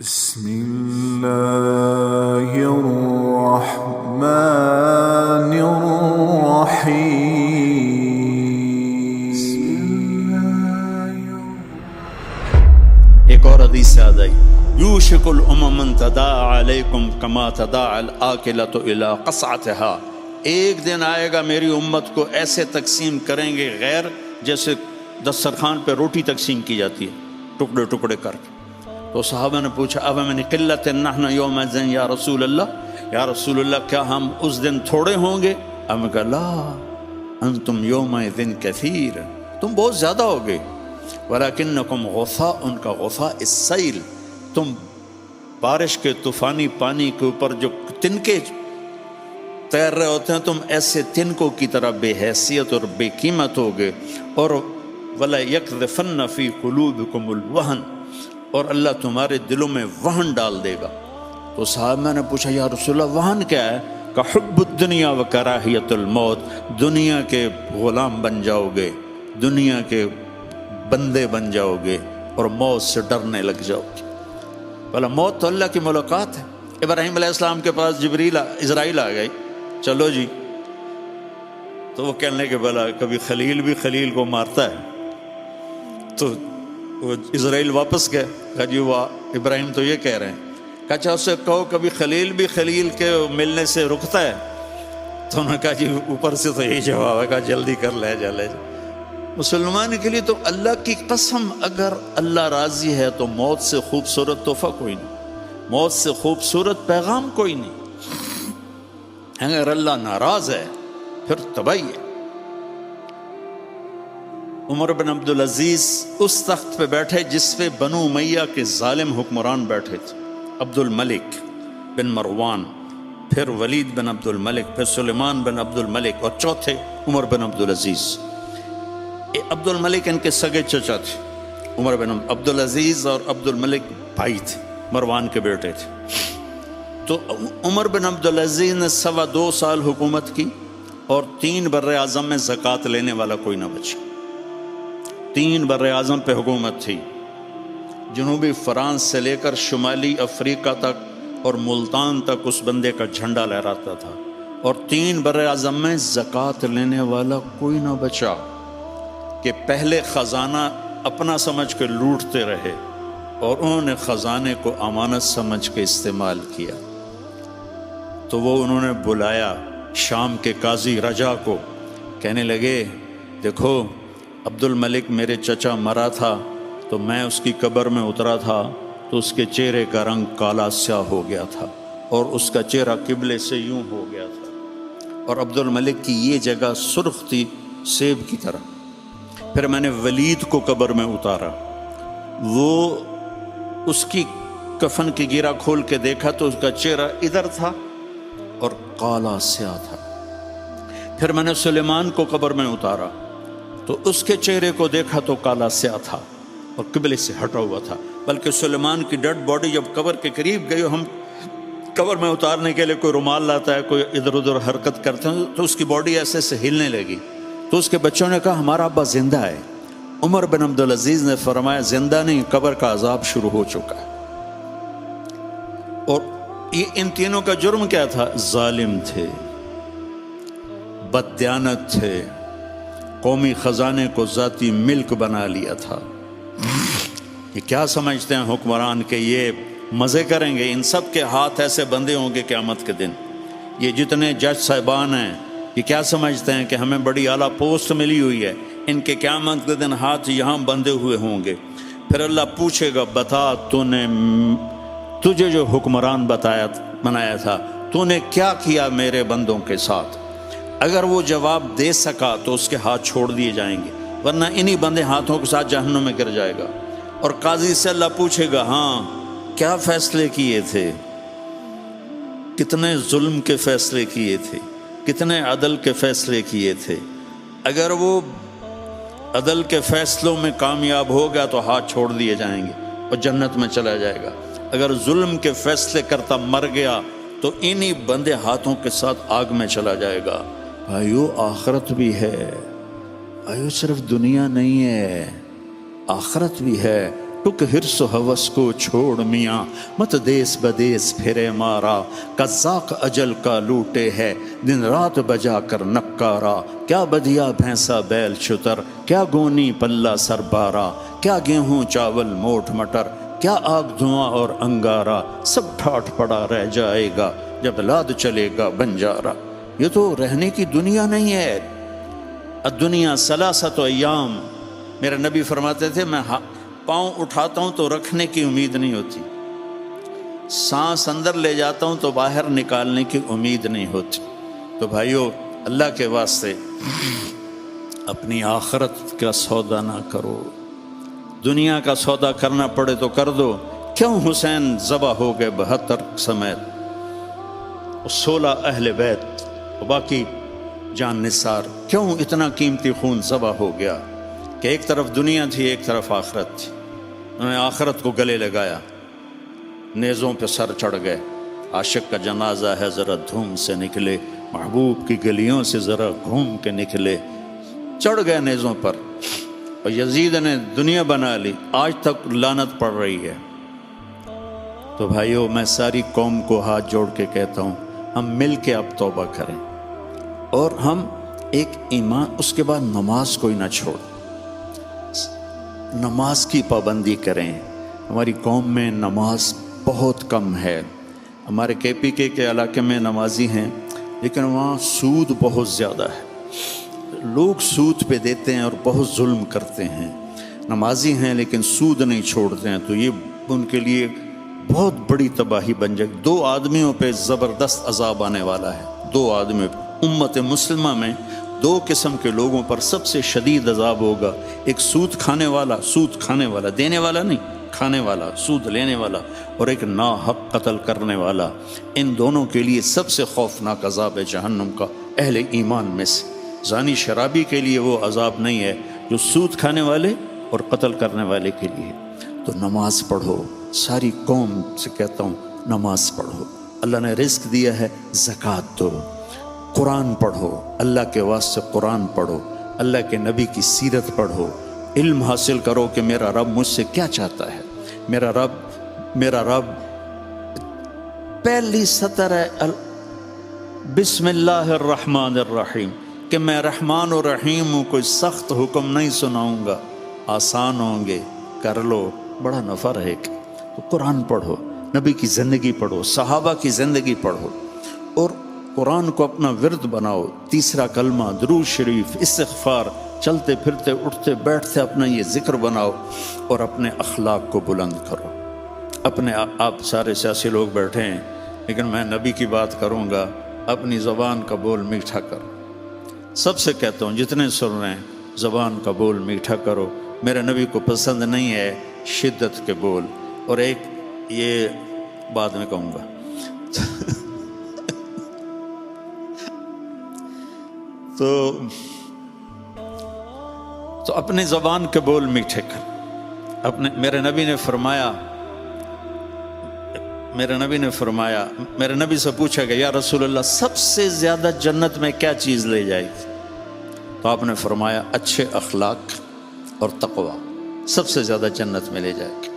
بسم الله الرحمن الرحيم. ایک اور حدیث سے آ جائی یوشک الامم ان تداعى علیکم کما تداعى الاکلۃ الی قصعتها. ایک دن آئے گا میری امت کو ایسے تقسیم کریں گے غیر جیسے دسترخوان پہ روٹی تقسیم کی جاتی ہے ٹکڑے ٹکڑے کر کے. تو صحابہ نے پوچھا اب من قلت نحن یومئذ یا رسول اللہ، یا رسول اللہ کیا ہم اس دن تھوڑے ہوں گے؟ ہم نے کہا لا انتم یومئذ کثیر، تم بہت زیادہ ہوگے. ولیکنکم غثاء، ان کا غثاء السیل، تم بارش کے طوفانی پانی کے اوپر جو تنکے تیر رہے ہوتے ہیں، تم ایسے تنکوں کی طرح بے حیثیت اور بے قیمت ہوگے. اور ولا یقذفن فی قلوبکم الوہن، اور اللہ تمہارے دلوں میں وہن ڈال دے گا. تو صحابہ نے پوچھا یا رسول اللہ وہن کیا ہے؟ کہ حب الدنیا و کراہیت الموت، دنیا کے غلام بن جاؤ گے، دنیا کے بندے بن جاؤ گے اور موت سے ڈرنے لگ جاؤ گے. بھلا موت تو اللہ کی ملاقات ہے. ابراہیم علیہ السلام کے پاس اسرائیل آ گئی، چلو جی. تو وہ کہنے کہ بھلا کبھی خلیل بھی خلیل کو مارتا ہے؟ تو وہ اسرائیل واپس گئے، کہا جی وہ ابراہیم تو یہ کہہ رہے ہیں. کہا اچھا اس سے کہو کبھی خلیل بھی خلیل کے ملنے سے رکتا ہے؟ تو انہوں نے کہا جی اوپر سے تو یہی جواب ہے. کہا جلدی کر لے جا. مسلمان کے لیے تو اللہ کی قسم اگر اللہ راضی ہے تو موت سے خوبصورت تحفہ کوئی نہیں، موت سے خوبصورت پیغام کوئی نہیں. اگر اللہ ناراض ہے پھر تباہی ہے. عمر بن عبدالعزیز اس تخت پہ بیٹھے جس پہ بنو امیہ کے ظالم حکمران بیٹھے تھے، عبد الملک بن مروان، پھر ولید بن عبد الملک، پھر سلیمان بن عبد الملک، اور چوتھے عمر بن عبدالعزیز. عبد الملک ان کے سگے چچا تھے. عمر بن عبدالعزیز اور عبد الملک بھائی تھے، مروان کے بیٹے تھے. تو عمر بن عبدالعزیز نے 2.25 سال حکومت کی اور 3 بر اعظم میں زکوٰۃ لینے والا کوئی نہ بچا. 3 بر اعظم پہ حکومت تھی، جنوبی فرانس سے لے کر شمالی افریقہ تک اور ملتان تک اس بندے کا جھنڈا لہراتا تھا، اور 3 بر اعظم میں زکوٰۃ لینے والا کوئی نہ بچا کہ پہلے خزانہ اپنا سمجھ کے لوٹتے رہے اور انہوں نے خزانے کو امانت سمجھ کے استعمال کیا. تو وہ انہوں نے بلایا شام کے قاضی رجا کو، کہنے لگے دیکھو عبد الملک میرے چچا مرا تھا تو میں اس کی قبر میں اترا تھا تو اس کے چہرے کا رنگ کالا سیاہ ہو گیا تھا اور اس کا چہرہ قبلے سے یوں ہو گیا تھا، اور عبد الملک کی یہ جگہ سرخ تھی سیب کی طرح. پھر میں نے ولید کو قبر میں اتارا، وہ اس کی کفن کی گیرا کھول کے دیکھا تو اس کا چہرہ ادھر تھا اور کالا سیاہ تھا. پھر میں نے سلیمان کو قبر میں اتارا تو اس کے چہرے کو دیکھا تو کالا سیاہ تھا اور قبلے سے ہٹا ہوا تھا. بلکہ سلیمان کی ڈیڈ باڈی جب قبر کے قریب گئی، ہم قبر میں اتارنے کے لیے کوئی رومال لاتا ہے، کوئی ادھر ادھر حرکت کرتے ہیں تو اس کی باڈی ایسے سے ہلنے لگی. تو اس کے بچوں نے کہا ہمارا ابا زندہ ہے. عمر بن عبدالعزیز نے فرمایا زندہ نہیں، قبر کا عذاب شروع ہو چکا ہے. اور یہ ان تینوں کا جرم کیا تھا؟ ظالم تھے، بددیانت تھے، قومی خزانے کو ذاتی ملک بنا لیا تھا. یہ کیا سمجھتے ہیں حکمران کہ یہ مزے کریں گے؟ ان سب کے ہاتھ ایسے بندے ہوں گے قیامت کے دن. یہ جتنے جج صاحبان ہیں یہ کیا سمجھتے ہیں کہ ہمیں بڑی اعلیٰ پوسٹ ملی ہوئی ہے؟ ان کے قیامت کے دن ہاتھ یہاں بندھے ہوئے ہوں گے. پھر اللہ پوچھے گا بتا تجھے جو حکمران بنایا تھا تو نے کیا کیا میرے بندوں کے ساتھ؟ اگر وہ جواب دے سکا تو اس کے ہاتھ چھوڑ دیے جائیں گے، ورنہ انہی بندے ہاتھوں کے ساتھ جہنم میں گر جائے گا. اور قاضی سے اللہ پوچھے گا ہاں کیا فیصلے کیے تھے، کتنے ظلم کے فیصلے کیے تھے، کتنے عدل کے فیصلے کیے تھے. اگر وہ عدل کے فیصلوں میں کامیاب ہو گیا تو ہاتھ چھوڑ دیے جائیں گے اور جنت میں چلا جائے گا. اگر ظلم کے فیصلے کرتا مر گیا تو انہی بندے ہاتھوں کے ساتھ آگ میں چلا جائے گا. بھائیو آخرت بھی ہے، بھائیو صرف دنیا نہیں ہے، آخرت بھی ہے. ٹک ہرس و ہوس کو چھوڑ میاں مت دیس بدیس پھرے مارا قزاق اجل کا لوٹے ہے دن رات بجا کر نکارا کیا بدیا بھینسا بیل شتر کیا گونی پلہ سر بارا کیا گیہوں چاول موٹ مٹر کیا آگ دھواں اور انگارا سب ٹھاٹ پڑا رہ جائے گا جب لاد چلے گا بنجارا۔ یہ تو رہنے کی دنیا نہیں ہے۔ الدنیا ثلاثت ایام، میرے نبی فرماتے تھے میں پاؤں اٹھاتا ہوں تو رکھنے کی امید نہیں ہوتی، سانس اندر لے جاتا ہوں تو باہر نکالنے کی امید نہیں ہوتی۔ تو بھائیو اللہ کے واسطے اپنی آخرت کا سودا نہ کرو، دنیا کا سودا کرنا پڑے تو کر دو۔ کیوں حسین ذبح ہو گئے 72 سمیت، 16 اہل بیت اور باقی جان نثار، کیوں اتنا قیمتی خون ذبح ہو گیا؟ کہ ایک طرف دنیا تھی ایک طرف آخرت تھی، انہوں نے آخرت کو گلے لگایا، نیزوں پہ سر چڑھ گئے۔ عاشق کا جنازہ ہے ذرا دھوم سے نکلے، محبوب کی گلیوں سے ذرا گھوم کے نکلے، چڑھ گئے نیزوں پر، اور یزید نے دنیا بنا لی، آج تک لعنت پڑ رہی ہے۔ تو بھائیو میں ساری قوم کو ہاتھ جوڑ کے کہتا ہوں ہم مل کے اب توبہ کریں، اور ہم ایک ایمان، اس کے بعد نماز کوئی نہ چھوڑ، نماز کی پابندی کریں۔ ہماری قوم میں نماز بہت کم ہے، ہمارے کے پی کے علاقے میں نمازی ہیں لیکن وہاں سود بہت زیادہ ہے، لوگ سود پہ دیتے ہیں اور بہت ظلم کرتے ہیں، نمازی ہیں لیکن سود نہیں چھوڑتے ہیں، تو یہ ان کے لیے بہت بڑی تباہی بن جائے گی۔ 2 آدمیوں پہ زبردست عذاب آنے والا ہے، 2 آدمیوں پہ۔ امت مسلمہ میں 2 قسم کے لوگوں پر سب سے شدید عذاب ہوگا، ایک سود کھانے والا دینے والا نہیں، کھانے والا، سود لینے والا، اور ایک ناحق قتل کرنے والا۔ ان دونوں کے لیے سب سے خوفناک عذاب ہے جہنم کا، اہل ایمان میں سے۔ زانی شرابی کے لیے وہ عذاب نہیں ہے جو سود کھانے والے اور قتل کرنے والے کے لیے۔ تو نماز پڑھو، ساری قوم سے کہتا ہوں نماز پڑھو، اللہ نے رزق دیا ہے، زکوٰۃ دو، قرآن پڑھو، اللہ کے واسطے قرآن پڑھو، اللہ کے نبی کی سیرت پڑھو، علم حاصل کرو کہ میرا رب مجھ سے کیا چاہتا ہے۔ میرا رب پہلی سطر ہے بسم اللہ الرحمن الرحیم، کہ میں رحمان و رحیم ہوں، کوئی سخت حکم نہیں سناؤں گا، آسان ہوں گے، کر لو، بڑا نفع رہے گا۔ تو قرآن پڑھو، نبی کی زندگی پڑھو، صحابہ کی زندگی پڑھو، اور قرآن کو اپنا ورد بناؤ۔ تیسرا کلمہ، درود شریف، استغفار، چلتے پھرتے اٹھتے بیٹھتے اپنا یہ ذکر بناؤ، اور اپنے اخلاق کو بلند کرو۔ اپنے آپ سارے سیاسی لوگ بیٹھے ہیں لیکن میں نبی کی بات کروں گا، اپنی زبان کا بول میٹھا کرو۔ سب سے کہتا ہوں جتنے سن رہے ہیں زبان کا بول میٹھا کرو۔ میرے نبی کو پسند نہیں ہے شدت کے بول، اور ایک یہ بعد میں کہوں گا۔ تو اپنی زبان کے بول میٹھے کر۔ میرے نبی سے پوچھا گیا یا رسول اللہ سب سے زیادہ جنت میں کیا چیز لے جائے گی؟ تو آپ نے فرمایا اچھے اخلاق اور تقوی سب سے زیادہ جنت میں لے جائے گی۔